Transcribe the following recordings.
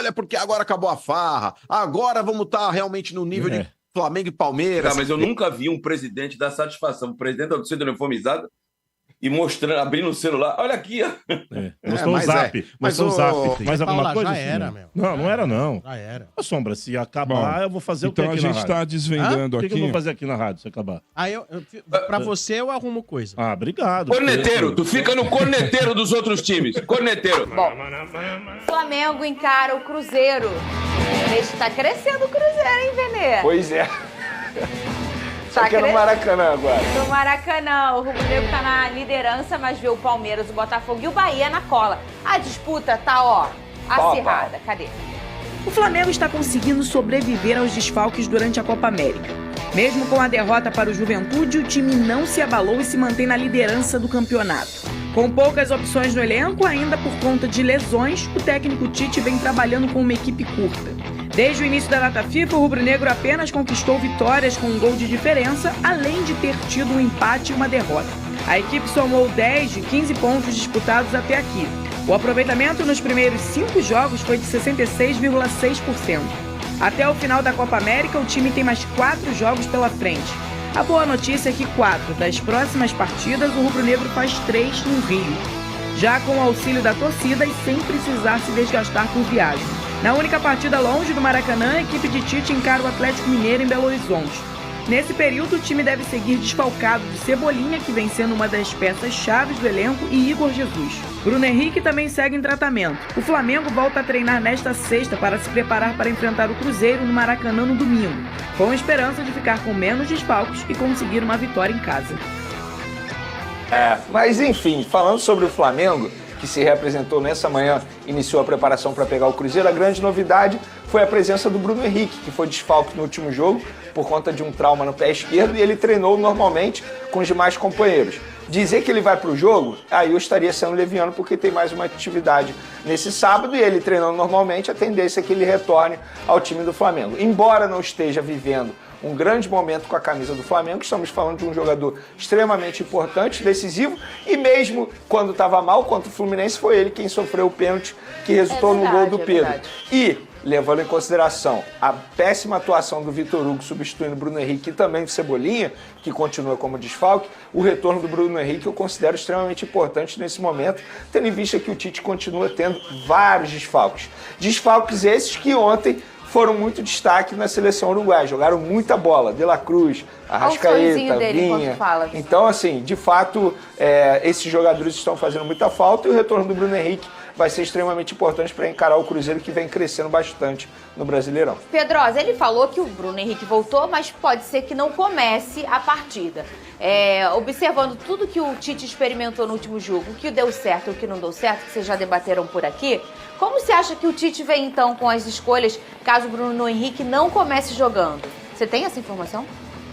olha, porque agora acabou a farra, agora vamos estar realmente no nível de Flamengo e Palmeiras. Mas eu nunca vi um presidente dar satisfação, o presidente da torcida uniformizada, e mostrando, abrindo o celular. Olha aqui, ó. Mostrou o Zap. Mostrou o Zap. Mais alguma coisa? Já era, meu. Não era, não. Já era. A Sombra, se acabar, eu vou fazer o que aqui na rádio? Então a gente tá desvendando aqui. O que eu vou fazer aqui na rádio se acabar? Pra você, eu arrumo coisa. Obrigado. Corneteiro, tu fica no corneteiro dos outros times. Corneteiro. Bom, Flamengo encara o Cruzeiro. Está crescendo o Cruzeiro, hein, Venê? Pois é. Só que é no Maracanã agora. No Maracanã, o rubro-negro tá na liderança, mas vê o Palmeiras, o Botafogo e o Bahia na cola. A disputa tá, acirrada. Cadê? O Flamengo está conseguindo sobreviver aos desfalques durante a Copa América. Mesmo com a derrota para o Juventude, o time não se abalou e se mantém na liderança do campeonato. Com poucas opções no elenco, ainda por conta de lesões, o técnico Tite vem trabalhando com uma equipe curta. Desde o início da data FIFA, o rubro-negro apenas conquistou vitórias com um gol de diferença, além de ter tido um empate e uma derrota. A equipe somou 10 de 15 pontos disputados até aqui. O aproveitamento nos primeiros 5 jogos foi de 66,6%. Até o final da Copa América, o time tem mais 4 jogos pela frente. A boa notícia é que 4 das próximas partidas o rubro-negro faz 3 no Rio, já com o auxílio da torcida e sem precisar se desgastar por viagem. Na única partida longe do Maracanã, a equipe de Tite encara o Atlético Mineiro em Belo Horizonte. Nesse período, o time deve seguir desfalcado de Cebolinha, que vem sendo uma das peças-chaves do elenco, e Igor Jesus. Bruno Henrique também segue em tratamento. O Flamengo volta a treinar nesta sexta para se preparar para enfrentar o Cruzeiro no Maracanã no domingo, com esperança de ficar com menos desfalques e conseguir uma vitória em casa. Mas enfim, falando sobre o Flamengo, que se reapresentou nessa manhã, iniciou a preparação para pegar o Cruzeiro, a grande novidade foi a presença do Bruno Henrique, que foi desfalque no último jogo por conta de um trauma no pé esquerdo, e ele treinou normalmente com os demais companheiros. Dizer que ele vai para o jogo, aí eu estaria sendo leviano, porque tem mais uma atividade nesse sábado, e ele treinando normalmente, a tendência é que ele retorne ao time do Flamengo. Embora não esteja vivendo um grande momento com a camisa do Flamengo, estamos falando de um jogador extremamente importante, decisivo, e mesmo quando estava mal contra o Fluminense, foi ele quem sofreu o pênalti que resultou no gol do Pedro. E, levando em consideração a péssima atuação do Vitor Hugo substituindo o Bruno Henrique e também o Cebolinha, que continua como desfalque, o retorno do Bruno Henrique eu considero extremamente importante nesse momento, tendo em vista que o Tite continua tendo vários desfalques. Desfalques esses que ontem foram muito destaque na seleção uruguaia, jogaram muita bola, De La Cruz, Arrascaeta, Vinha. Então, assim, de fato, esses jogadores estão fazendo muita falta, e o retorno do Bruno Henrique vai ser extremamente importante para encarar o Cruzeiro, que vem crescendo bastante no Brasileirão. Pedrosa, ele falou que o Bruno Henrique voltou, mas pode ser que não comece a partida. Observando tudo que o Tite experimentou no último jogo, o que deu certo e o que não deu certo, que vocês já debateram por aqui, como você acha que o Tite vem então com as escolhas caso o Bruno Henrique não comece jogando? Você tem essa informação?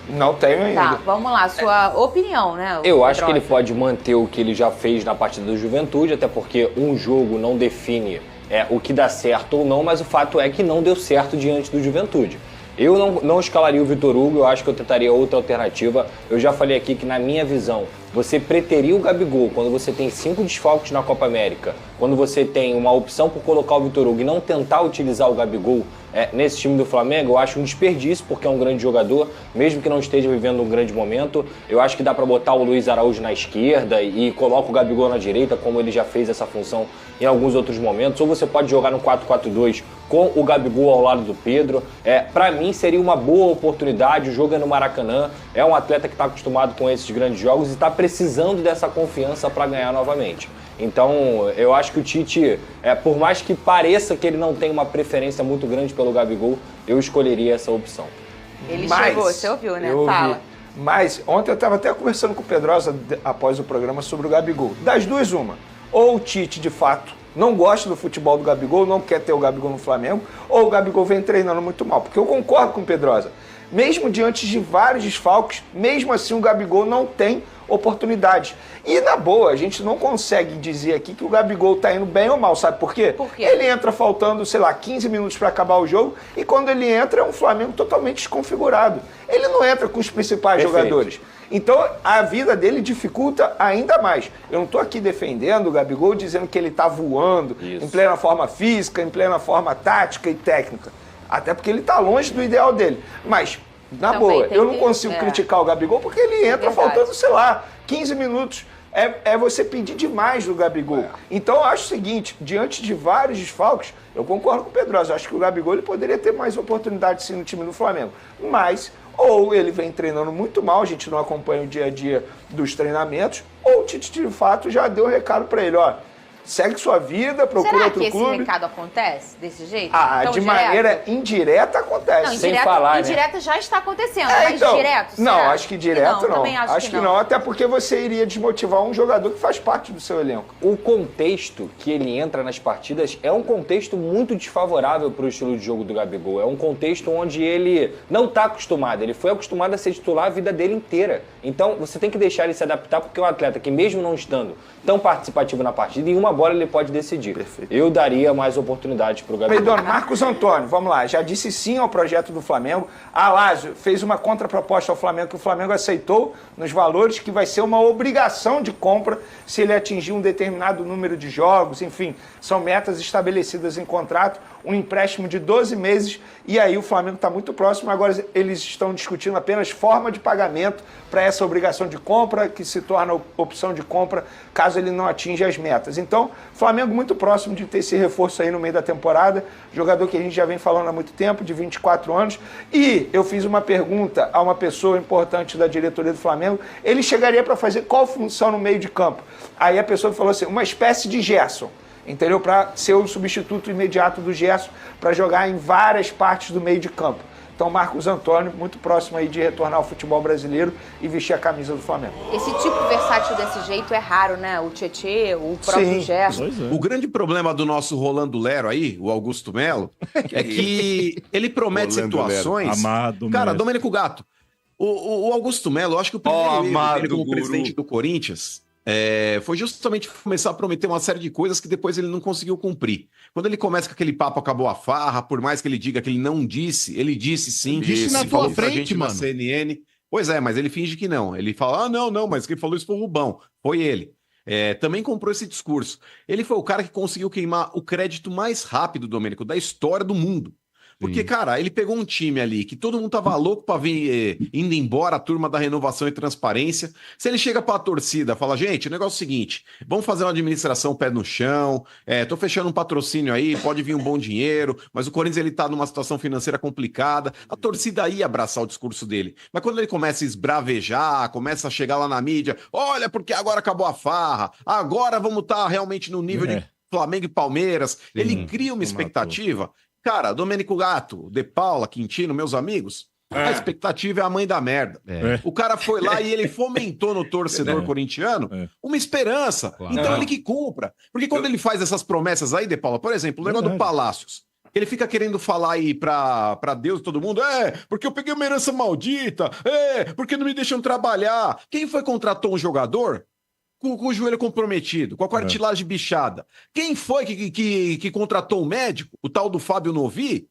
Não tenho ainda. Tá, vamos lá, sua opinião, né? Eu acho que ele pode manter o que ele já fez na partida do Juventude, até porque um jogo não define o que dá certo ou não, mas o fato é que não deu certo diante do Juventude. Eu não escalaria o Vitor Hugo, eu acho que eu tentaria outra alternativa. Eu já falei aqui que, na minha visão, você preteria o Gabigol quando você tem 5 desfalques na Copa América, quando você tem uma opção por colocar o Vitor Hugo e não tentar utilizar o Gabigol nesse time do Flamengo, eu acho um desperdício, porque é um grande jogador, mesmo que não esteja vivendo um grande momento. Eu acho que dá para botar o Luiz Araújo na esquerda e coloca o Gabigol na direita, como ele já fez essa função em alguns outros momentos. Ou você pode jogar no 4-4-2 com o Gabigol ao lado do Pedro. Para mim seria uma boa oportunidade, o jogo é no Maracanã, é um atleta que está acostumado com esses grandes jogos e está precisando dessa confiança para ganhar novamente. Então, eu acho que o Tite, por mais que pareça que ele não tem uma preferência muito grande pelo Gabigol, eu escolheria essa opção. Ele chegou, você ouviu, né? Fala. Mas ontem eu estava até conversando com o Pedrosa após o programa sobre o Gabigol. Das duas, uma. Ou o Tite, de fato, não gosta do futebol do Gabigol, não quer ter o Gabigol no Flamengo, ou o Gabigol vem treinando muito mal. Porque eu concordo com o Pedrosa. Mesmo diante de vários desfalques, mesmo assim o Gabigol não tem oportunidades. E na boa, a gente não consegue dizer aqui que o Gabigol tá indo bem ou mal, sabe por quê? Por quê? Ele entra faltando, 15 minutos para acabar o jogo, e quando ele entra é um Flamengo totalmente desconfigurado. Ele não entra com os principais jogadores. Então, a vida dele dificulta ainda mais. Eu não estou aqui defendendo o Gabigol, dizendo que ele está voando em plena forma física, em plena forma tática e técnica. Até porque ele está longe do ideal dele. Mas, na boa, eu não consigo criticar o Gabigol porque ele entra faltando, sei lá, 15 minutos. É você pedir demais do Gabigol. Então, eu acho o seguinte, diante de vários desfalques, eu concordo com o Pedroso, eu acho que o Gabigol ele poderia ter mais oportunidade sim no time do Flamengo. Mas, ou ele vem treinando muito mal, a gente não acompanha o dia a dia dos treinamentos, ou o Tite, de fato, já deu um recado para ele, ó, segue sua vida, procura outro clube. Será que esse recado acontece desse jeito? De maneira indireta acontece. Não, sem falar, indireta já está acontecendo, mas direto, não, acho que direto não. Acho que não, até porque você iria desmotivar um jogador que faz parte do seu elenco. O contexto que ele entra nas partidas é um contexto muito desfavorável para o estilo de jogo do Gabigol. É um contexto onde ele não está acostumado. Ele foi acostumado a ser titular a vida dele inteira. Então, você tem que deixar ele se adaptar, porque é um atleta que, mesmo não estando tão participativo na partida, em uma bola ele pode decidir. Perfeito. Eu daria mais oportunidades para o Gabigol. Perdão, Marcos Antônio, vamos lá, já disse sim ao projeto do Flamengo. A Lazio fez uma contraproposta ao Flamengo que o Flamengo aceitou nos valores, que vai ser uma obrigação de compra se ele atingir um determinado número de jogos, enfim, são metas estabelecidas em contrato, um empréstimo de 12 meses, e aí o Flamengo está muito próximo, agora eles estão discutindo apenas forma de pagamento para essa obrigação de compra, que se torna opção de compra caso ele não atinja as metas. Então, Flamengo muito próximo de ter esse reforço aí no meio da temporada, jogador que a gente já vem falando há muito tempo, de 24 anos, e eu fiz uma pergunta a uma pessoa importante da diretoria do Flamengo, ele chegaria para fazer qual função no meio de campo? Aí a pessoa falou assim, uma espécie de Gerson, entendeu? Para ser o substituto imediato do Gerson, para jogar em várias partes do meio de campo. Então, Marcos Antônio, muito próximo aí de retornar ao futebol brasileiro e vestir a camisa do Flamengo. Esse tipo versátil desse jeito é raro, né? O Tietê, o próprio Gerson. O grande problema do nosso Rolando Lero aí, o Augusto Melo, é que ele promete situações... Amado cara, mesmo. Domênico Gato, o Augusto Melo, eu acho que o primeiro erro dele como presidente do Corinthians... foi justamente começar a prometer uma série de coisas que depois ele não conseguiu cumprir. Quando ele começa com aquele papo acabou a farra, por mais que ele diga que ele não disse, ele disse sim. Disse na tua frente, mano. Na CNN. Pois é, mas ele finge que não. Ele fala, não, mas quem falou isso foi o Rubão. Foi ele. Também comprou esse discurso. Ele foi o cara que conseguiu queimar o crédito mais rápido, Domênico, da história do mundo. Porque, cara, ele pegou um time ali que todo mundo tava louco pra vir indo embora, a turma da renovação e transparência. Se ele chega pra torcida, fala, gente, o negócio é o seguinte, vamos fazer uma administração pé no chão, tô fechando um patrocínio aí, pode vir um bom dinheiro, mas o Corinthians ele tá numa situação financeira complicada, a torcida ia abraçar o discurso dele. Mas quando ele começa a esbravejar, começa a chegar lá na mídia, olha, porque agora acabou a farra, agora vamos estar realmente no nível de Flamengo e Palmeiras, ele cria uma expectativa... Cara, Domênico Gato, De Paula, Quintino, meus amigos, a expectativa é a mãe da merda. O cara foi lá e ele fomentou no torcedor corintiano uma esperança. Claro. Então ele que cumpra. Porque quando ele faz essas promessas aí, De Paula, por exemplo, o negócio do Palácios, ele fica querendo falar aí pra Deus e todo mundo, porque eu peguei uma herança maldita, porque não me deixam trabalhar. Quem foi que contratou um jogador com o joelho comprometido, com a cartilagem bichada? Quem foi que contratou o médico, o tal do Fábio Novi,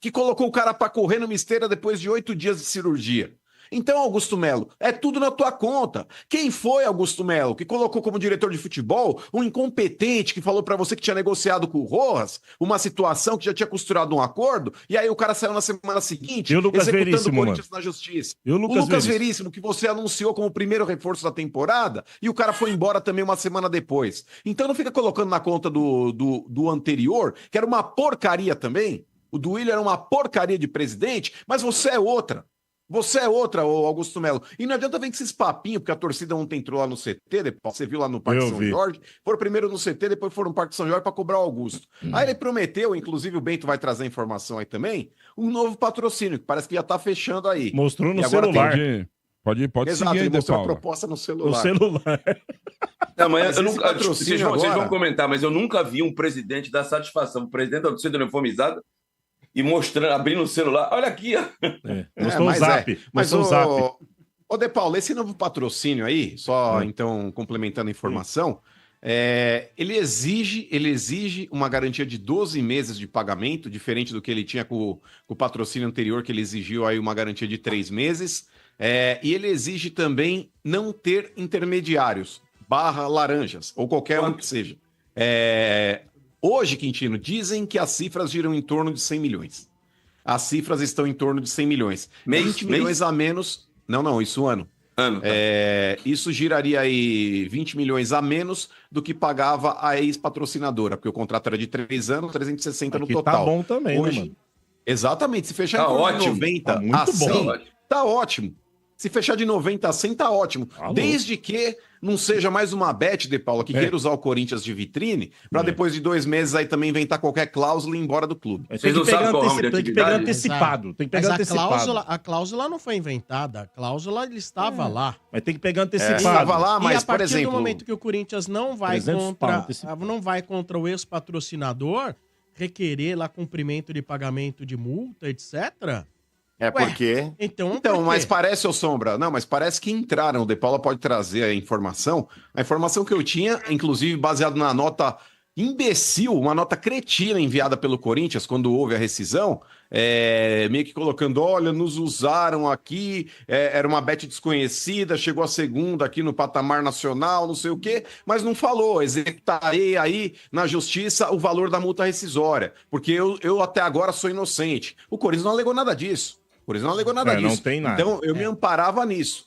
que colocou o cara pra correr numa esteira depois de 8 dias de cirurgia? Então, Augusto Melo, é tudo na tua conta. Quem foi, Augusto Melo, que colocou como diretor de futebol um incompetente que falou pra você que tinha negociado com o Rojas uma situação que já tinha costurado um acordo, e aí o cara saiu na semana seguinte executando o Corinthians na justiça? O Lucas Veríssimo, que você anunciou como o primeiro reforço da temporada, e o cara foi embora também uma semana depois. Então não fica colocando na conta do anterior, que era uma porcaria também. O do Willian era uma porcaria de presidente, mas você é outra. Você é outra, Augusto Melo. E não adianta vir com esses papinhos, porque a torcida ontem entrou lá no CT, depois, você viu lá no Parque São Jorge, foram primeiro no CT, depois foram no Parque São Jorge para cobrar o Augusto. Aí ele prometeu, inclusive o Bento vai trazer informação aí também, um novo patrocínio, que parece que já tá fechando aí. Mostrou no celular. Pode Exato, seguir aí, ele mostrou a Paulo. proposta no celular. No celular. Não, mas eu nunca, vocês vão comentar, mas eu nunca vi um presidente dar satisfação. O presidente da torcida uniformizada e mostrando, abrindo o celular. Olha aqui, ó. Mostrou o zap. Mostrou o zap. Ô, De Paulo, esse novo patrocínio aí, só então complementando a informação, Ele exige uma garantia de 12 meses de pagamento, diferente do que ele tinha com o patrocínio anterior, que ele exigiu aí uma garantia de 3 meses. E ele exige também não ter intermediários, laranjas, ou qualquer um que seja. Hoje, Quintino, dizem que as cifras giram em torno de 100 milhões. As cifras estão em torno de 100 milhões. 20 milhões a menos... Não, isso ano. Tá. Isso giraria aí 20 milhões a menos do que pagava a ex-patrocinadora, porque o contrato era de 3 anos, 360 no total. Tá bom também, hoje, né, mano? Exatamente, se fechar em torno de 90 a 100, tá ótimo. Se fechar de 90 a 100, tá ótimo. Desde que não seja mais uma bet, De Paula, que queira usar o Corinthians de vitrine, para depois de 2 meses aí também inventar qualquer cláusula e ir embora do clube. Tem que pegar antecipado. Tem que pegar antecipado. A cláusula não foi inventada. A cláusula ele estava lá. Mas tem que pegar antecipado. Estava lá, mas, por exemplo... E a partir do momento que o Corinthians não vai contra o ex-patrocinador, requerer lá cumprimento de pagamento de multa, etc., porque... Então, mas parece, ô Sombra... Não, mas parece que entraram. O De Paula pode trazer a informação. A informação que eu tinha, inclusive baseado na nota imbecil, uma nota cretina enviada pelo Corinthians quando houve a rescisão, meio que colocando, olha, nos usaram aqui, era uma bet desconhecida, chegou a segunda aqui no patamar nacional, não sei o quê, mas não falou, executarei aí na justiça o valor da multa rescisória, porque eu até agora sou inocente. O Corinthians não alegou nada disso. Por isso não alegou nada disso. Não tem nada. Então, eu me amparava nisso.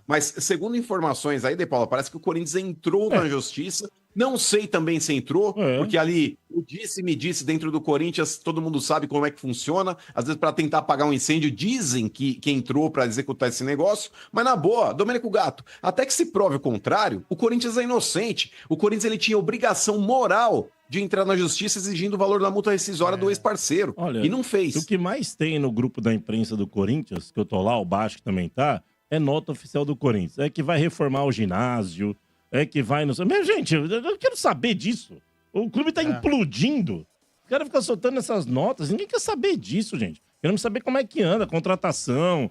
Mas, segundo informações aí, De Paula, parece que o Corinthians entrou na justiça. Não sei também se entrou, porque ali o disse-me disse dentro do Corinthians, todo mundo sabe como é que funciona. Às vezes, para tentar apagar um incêndio, dizem que entrou para executar esse negócio. Mas, na boa, Domênico Gato, até que se prove o contrário, o Corinthians é inocente. O Corinthians ele tinha obrigação moral de entrar na justiça exigindo o valor da multa rescisória do ex-parceiro. E não fez. O que mais tem no grupo da imprensa do Corinthians, que eu tô lá, o Baixo que também tá, é nota oficial do Corinthians. É que vai reformar o ginásio, é que vai... Mas, gente, eu quero saber disso. O clube tá implodindo. O cara fica soltando essas notas. Ninguém quer saber disso, gente. Queremos saber como é que anda a contratação,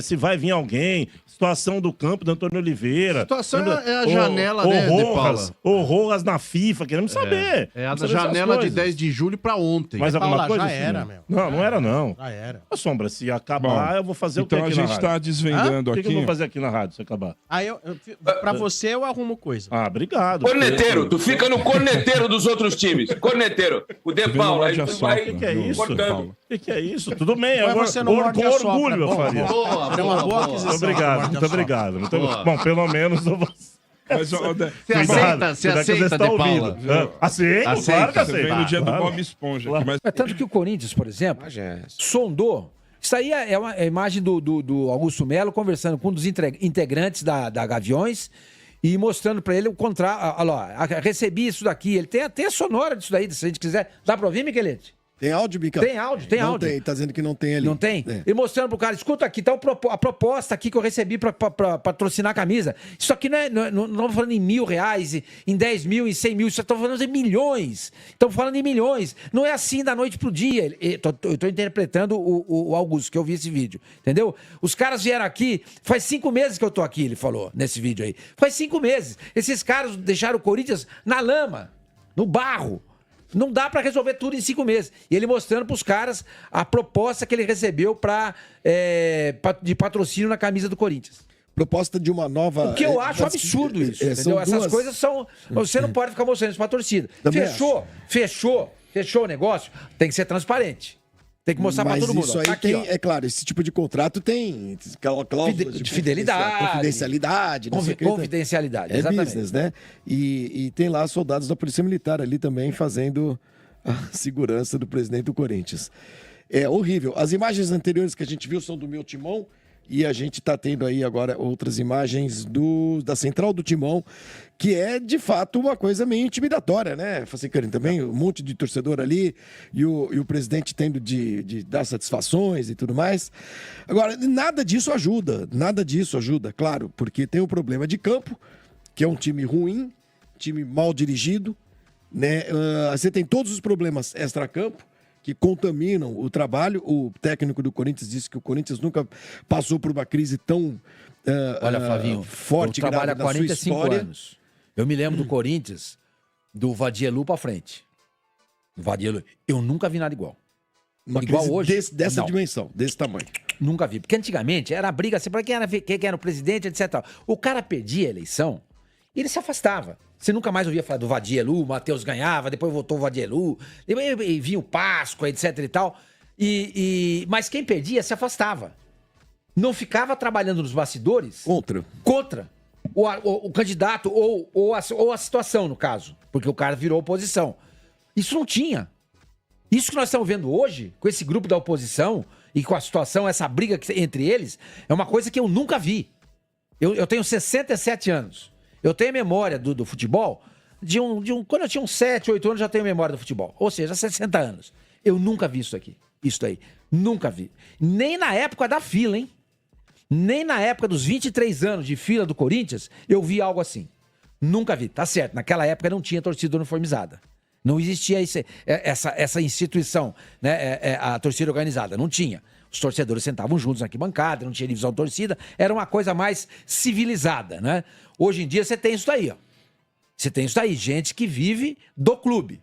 se vai vir alguém, situação do campo do Antônio Oliveira. Situação é a janela, né, De Paula? O Rojas na FIFA, queremos saber. É a da janela de 10 de julho pra ontem. Mais alguma coisa? Já era, meu. Não era, não. Já era. A Sombra, se acabar, eu vou fazer o que aqui na rádio? Então a gente tá desvendando aqui. O que eu vou fazer aqui na rádio se acabar? Pra você, eu arrumo coisa. Obrigado. Corneteiro, tu fica no corneteiro dos outros times. Corneteiro. O De Paula, aí tu vai... O que é isso? O que é isso? Tudo bem, você não morde a sopra. Orgulho, eu faria. É uma boa aquisição. Muito obrigado. Bom, pelo menos eu vou... Você aceita, De Paula? Aceita, claro que aceita. Você vem no dia do Bob Esponja. Mas tanto que o Corinthians, por exemplo, sondou. Isso aí é uma imagem do Augusto Melo conversando com um dos integrantes da Gaviões e mostrando pra ele o contrato. Olha lá, recebi isso daqui. Ele tem até a sonora disso daí, se a gente quiser. Dá pra ouvir, Michelete? Tem áudio, Bica? Tem áudio. Não tem, tá dizendo que não tem ali. Não tem? E mostrando pro cara, escuta aqui, tá a proposta aqui que eu recebi pra patrocinar a camisa. Isso aqui não estamos falando em R$1.000, em 10 mil, em 100 mil, isso estamos falando em milhões. Estamos falando em milhões. Não é assim da noite pro dia. Eu tô interpretando o Augusto, que eu vi esse vídeo, entendeu? Os caras vieram aqui, faz 5 meses que eu tô aqui, ele falou, nesse vídeo aí. Faz 5 meses. Esses caras deixaram o Corinthians na lama, no barro. Não dá pra resolver tudo em 5 meses. E ele mostrando pros caras a proposta que ele recebeu de patrocínio na camisa do Corinthians. Proposta de uma nova... O que eu acho absurdo isso, entendeu? Essas coisas são... Você não pode ficar mostrando isso pra torcida. Fechou o negócio, tem que ser transparente. Tem que mostrar pra todo mundo. Isso aí aqui, tem, é claro, esse tipo de contrato tem cláusulas de fidelidade, confidencialidade. Confidencialidade, exatamente. Business, né? E tem lá soldados da Polícia Militar ali também fazendo a segurança do presidente do Corinthians. É horrível. As imagens anteriores que a gente viu são do meu timão. E a gente está tendo aí agora outras imagens da central do Timão, que é, de fato, uma coisa meio intimidatória, né, Facicani? Também um monte de torcedor ali e o presidente tendo de dar satisfações e tudo mais. Agora, nada disso ajuda, claro, porque tem um problema de campo, que é um time ruim, time mal dirigido, né? Você tem todos os problemas extracampo, que contaminam o trabalho. O técnico do Corinthians disse que o Corinthians nunca passou por uma crise tão Olha, Flavinho, forte, grave na sua história. Anos. Eu me lembro do Corinthians, do Vadielu pra frente. Vadielu, eu nunca vi nada igual. Uma igual crise hoje. dessa dimensão, desse tamanho. Nunca vi. Porque antigamente era briga assim, pra quem era o presidente, etc. O cara perdia a eleição e ele se afastava. Você nunca mais ouvia falar do Vadielu, o Matheus ganhava, depois voltou o Vadielu, e vinha o Páscoa, etc e tal. Mas quem perdia se afastava. Não ficava trabalhando nos bastidores contra o candidato ou a situação, no caso. Porque o cara virou oposição. Isso não tinha. Isso que nós estamos vendo hoje, com esse grupo da oposição e com a situação, essa briga entre eles, é uma coisa que eu nunca vi. Eu tenho 67 anos. Eu tenho memória do futebol, quando eu tinha uns 7, 8 anos, já tenho memória do futebol. Ou seja, 60 anos. Eu nunca vi isso aqui. Isso aí. Nunca vi. Nem na época da fila, hein? Nem na época dos 23 anos de fila do Corinthians, eu vi algo assim. Nunca vi. Tá certo, naquela época não tinha torcida uniformizada. Não existia essa instituição, né? A torcida organizada. Não tinha. Os torcedores sentavam juntos na arquibancada, não tinha divisão de torcida. Era uma coisa mais civilizada, né? Hoje em dia você tem isso daí, ó. Você tem isso daí. Gente que vive do clube.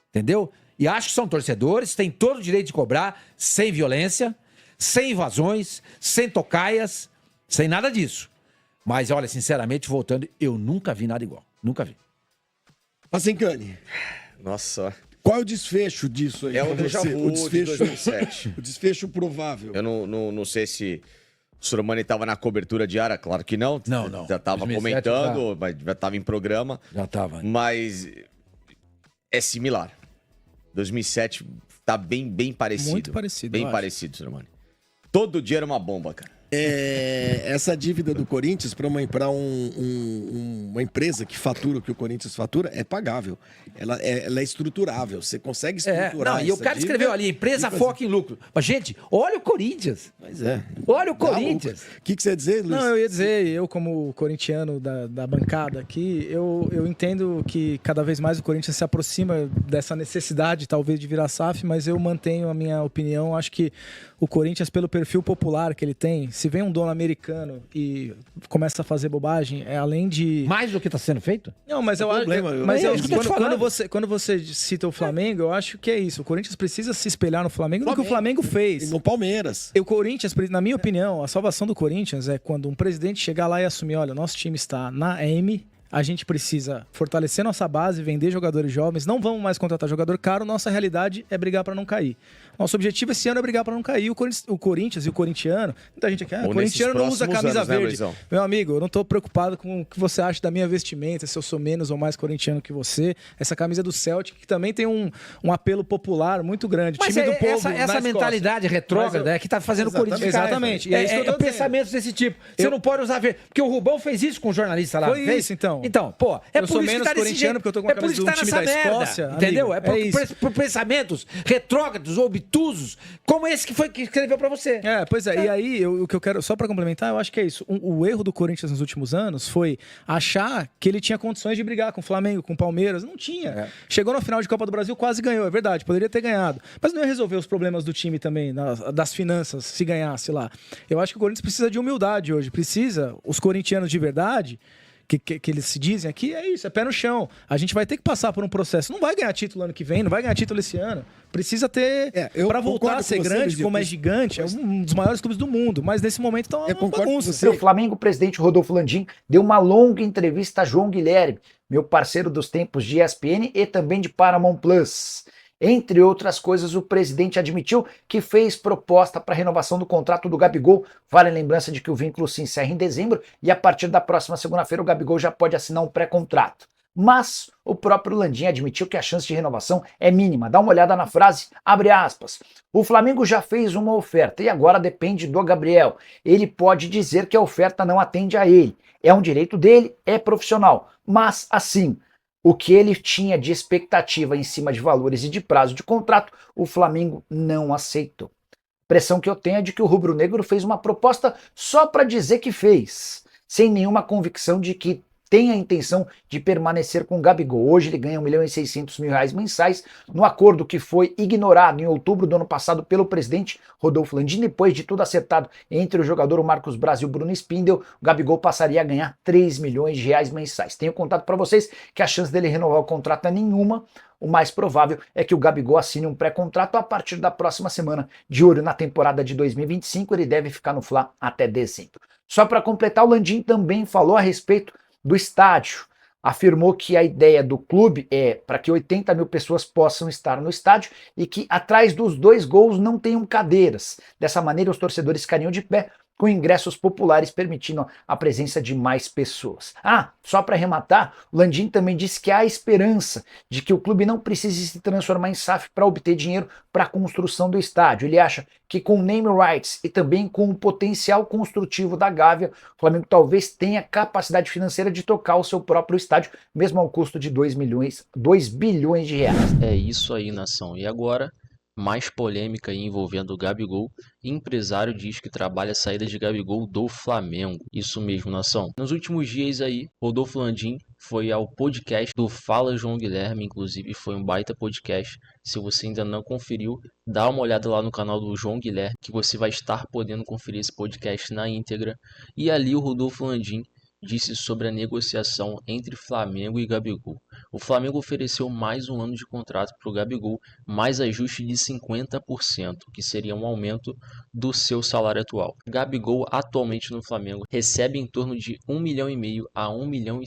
Entendeu? E acho que são torcedores, têm todo o direito de cobrar, sem violência, sem invasões, sem tocaias, sem nada disso. Mas, olha, sinceramente, voltando, eu nunca vi nada igual. Nunca vi. Pacincani. Nossa. Qual é o desfecho disso aí? É o déjà vu de 2007. O desfecho provável. Eu não sei se o Sormani estava na cobertura diária, claro que não. Não. Já estava comentando, mas já estava em programa. Já estava. Mas é similar. 2007 tá bem parecido. Muito parecido. Bem parecido, Sormani. Todo dia era uma bomba, cara. Essa dívida do Corinthians para uma empresa que fatura o que o Corinthians fatura é pagável. Ela é estruturável. Você consegue estruturar. E o cara escreveu ali: empresa foca em lucro. Mas, gente, olha o Corinthians. Mas é. Olha o Corinthians. O que você ia dizer, Luiz? Não, eu ia dizer, eu como corintiano da bancada aqui, eu entendo que cada vez mais o Corinthians se aproxima dessa necessidade, talvez, de virar SAF, mas eu mantenho a minha opinião. Acho que o Corinthians, pelo perfil popular que ele tem, se vem um dono americano e começa a fazer bobagem, além de... Mais do que está sendo feito? Não, mas eu acho... Quando você cita o Flamengo, eu acho que é isso. O Corinthians precisa se espelhar no Flamengo no que o Flamengo fez. E no Palmeiras. O Corinthians, na minha opinião, a salvação do Corinthians é quando um presidente chegar lá e assumir, olha, nosso time está na M, a gente precisa fortalecer nossa base, vender jogadores jovens, não vamos mais contratar jogador caro, nossa realidade é brigar para não cair. Nosso objetivo esse ano é brigar para não cair. O Corinthians e o corintiano, muita gente aqui, o corintiano não usa camisa verde. Né, meu amigo, eu não tô preocupado com o que você acha da minha vestimenta, se eu sou menos ou mais corintiano que você. Essa camisa do Celtic, que também tem um apelo popular muito grande. Mas time do povo essa mentalidade retrógrada é que tá fazendo o Corinthians. Exatamente. E é isso que eu tô pensamentos desse tipo. Você não pode usar verde. Porque o Rubão fez isso com o jornalista lá. Foi isso, então. Então, pô, eu sou menos corintiano porque eu tô com a camisa do time da Escócia. Entendeu? É por pensamentos retrógrados, obtusos, como esse que escreveu pra você. Pois é. E aí, o que eu quero, só pra complementar, eu acho que é isso. O erro do Corinthians nos últimos anos foi achar que ele tinha condições de brigar com o Flamengo, com o Palmeiras. Não tinha. Chegou na final de Copa do Brasil, quase ganhou, é verdade. Poderia ter ganhado. Mas não ia resolver os problemas do time também, das finanças, se ganhasse lá. Eu acho que o Corinthians precisa de humildade hoje. Precisa, os corintianos de verdade... Que eles se dizem aqui, é isso, é pé no chão. A gente vai ter que passar por um processo. Não vai ganhar título ano que vem, não vai ganhar título esse ano. Precisa ter... Pra voltar a ser grande, como é gigante, é um dos maiores clubes do mundo. Mas nesse momento tá uma bagunça. O Flamengo, o presidente Rodolfo Landim, deu uma longa entrevista a João Guilherme, meu parceiro dos tempos de ESPN e também de Paramount Plus. Entre outras coisas, o presidente admitiu que fez proposta para renovação do contrato do Gabigol. Vale a lembrança de que o vínculo se encerra em dezembro e a partir da próxima segunda-feira o Gabigol já pode assinar um pré-contrato. Mas o próprio Landim admitiu que a chance de renovação é mínima. Dá uma olhada na frase, abre aspas. O Flamengo já fez uma oferta e agora depende do Gabriel. Ele pode dizer que a oferta não atende a ele. É um direito dele, é profissional. Mas assim... O que ele tinha de expectativa em cima de valores e de prazo de contrato, o Flamengo não aceitou. A impressão que eu tenho é de que o rubro-negro fez uma proposta só para dizer que fez, sem nenhuma convicção de que tem a intenção de permanecer com o Gabigol. Hoje ele ganha R$1.600.000 mensais, no acordo que foi ignorado em outubro do ano passado pelo presidente Rodolfo Landim. Depois de tudo acertado entre o jogador, o Marcos Braz e o Bruno Spindel, o Gabigol passaria a ganhar R$3 milhões mensais. Tenho contado para vocês que a chance dele renovar o contrato é nenhuma. O mais provável é que o Gabigol assine um pré-contrato a partir da próxima semana. De olho na temporada de 2025, ele deve ficar no Fla até dezembro. Só para completar, o Landim também falou a respeito do estádio. Afirmou que a ideia do clube é para que 80 mil pessoas possam estar no estádio e que atrás dos 2 gols não tenham cadeiras. Dessa maneira, os torcedores ficariam de pé com ingressos populares, permitindo a presença de mais pessoas. Só para arrematar, o Landim também disse que há esperança de que o clube não precise se transformar em SAF para obter dinheiro para a construção do estádio. Ele acha que com name rights e também com o potencial construtivo da Gávea, o Flamengo talvez tenha capacidade financeira de tocar o seu próprio estádio, mesmo ao custo de 2 bilhões de reais. É isso aí, nação. E agora, mais polêmica envolvendo o Gabigol. Empresário diz que trabalha a saída de Gabigol do Flamengo. Isso mesmo, nação. Nos últimos dias aí, Rodolfo Landim foi ao podcast do Fala João Guilherme, inclusive foi um baita podcast. Se você ainda não conferiu, dá uma olhada lá no canal do João Guilherme, que você vai estar podendo conferir esse podcast na íntegra. E ali o Rodolfo Landim disse sobre a negociação entre Flamengo e Gabigol. O Flamengo ofereceu mais um ano de contrato para o Gabigol, mais ajuste de 50%, que seria um aumento do seu salário atual. Gabigol, atualmente no Flamengo, recebe em torno de R$1,5 milhão a R$1,6 milhão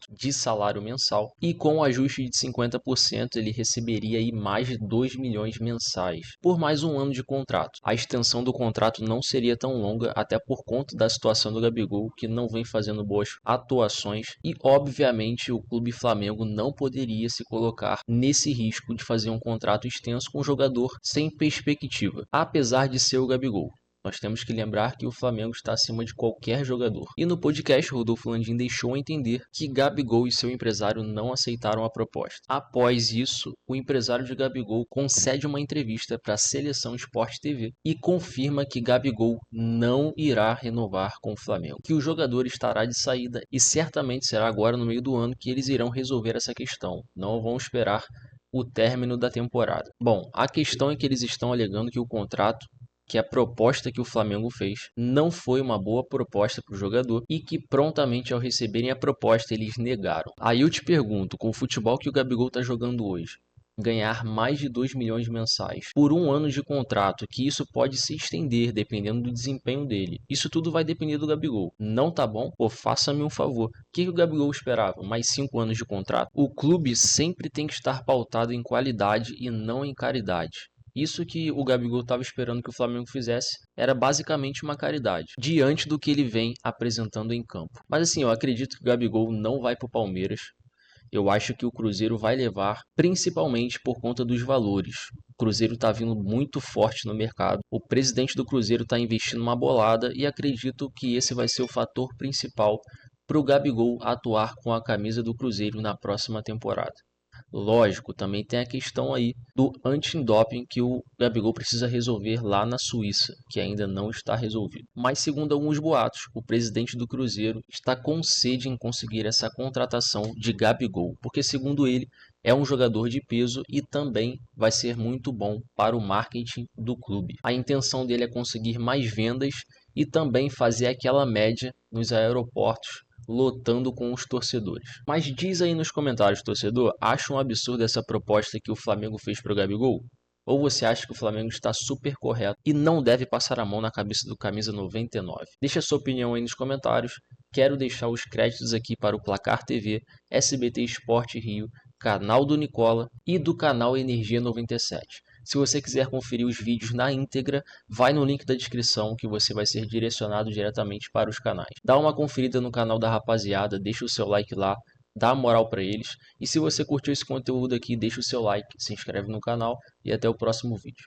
de salário mensal, e com o ajuste de 50% ele receberia aí mais de R$2 milhões mensais, por mais um ano de contrato. A extensão do contrato não seria tão longa, até por conta da situação do Gabigol, que não vem fazendo boas atuações, e obviamente o clube Flamengo não poderia se colocar nesse risco de fazer um contrato extenso com um jogador sem perspectiva, apesar de ser o Gabigol. Nós temos que lembrar que o Flamengo está acima de qualquer jogador. E no podcast, Rodolfo Landim deixou a entender que Gabigol e seu empresário não aceitaram a proposta. Após isso, o empresário de Gabigol concede uma entrevista para a Seleção Sport TV e confirma que Gabigol não irá renovar com o Flamengo, que o jogador estará de saída e certamente será agora no meio do ano que eles irão resolver essa questão. Não vão esperar o término da temporada. Bom, a questão é que eles estão alegando que o contrato, que a proposta que o Flamengo fez não foi uma boa proposta para o jogador e que prontamente ao receberem a proposta eles negaram. Aí eu te pergunto, com o futebol que o Gabigol está jogando hoje, ganhar mais de 2 milhões mensais por um ano de contrato, que isso pode se estender dependendo do desempenho dele, isso tudo vai depender do Gabigol. Não tá bom? Pô, faça-me um favor. O que o Gabigol esperava? Mais 5 anos de contrato? O clube sempre tem que estar pautado em qualidade e não em caridade. Isso que o Gabigol estava esperando que o Flamengo fizesse era basicamente uma caridade, diante do que ele vem apresentando em campo. Mas assim, eu acredito que o Gabigol não vai para o Palmeiras. Eu acho que o Cruzeiro vai levar, principalmente por conta dos valores. O Cruzeiro está vindo muito forte no mercado. O presidente do Cruzeiro está investindo uma bolada e acredito que esse vai ser o fator principal para o Gabigol atuar com a camisa do Cruzeiro na próxima temporada. Lógico, também tem a questão aí do antidoping que o Gabigol precisa resolver lá na Suíça, que ainda não está resolvido. Mas segundo alguns boatos, o presidente do Cruzeiro está com sede em conseguir essa contratação de Gabigol, porque segundo ele, é um jogador de peso e também vai ser muito bom para o marketing do clube. A intenção dele é conseguir mais vendas e também fazer aquela média nos aeroportos, lotando com os torcedores. Mas diz aí nos comentários, torcedor, acha um absurdo essa proposta que o Flamengo fez para o Gabigol? Ou você acha que o Flamengo está super correto e não deve passar a mão na cabeça do camisa 99? Deixa a sua opinião aí nos comentários. Quero deixar os créditos aqui para o Placar TV, SBT Sport Rio, canal do Nicola e do canal Energia 97. Se você quiser conferir os vídeos na íntegra, vai no link da descrição que você vai ser direcionado diretamente para os canais. Dá uma conferida no canal da rapaziada, deixa o seu like lá, dá moral para eles. E se você curtiu esse conteúdo aqui, deixa o seu like, se inscreve no canal e até o próximo vídeo.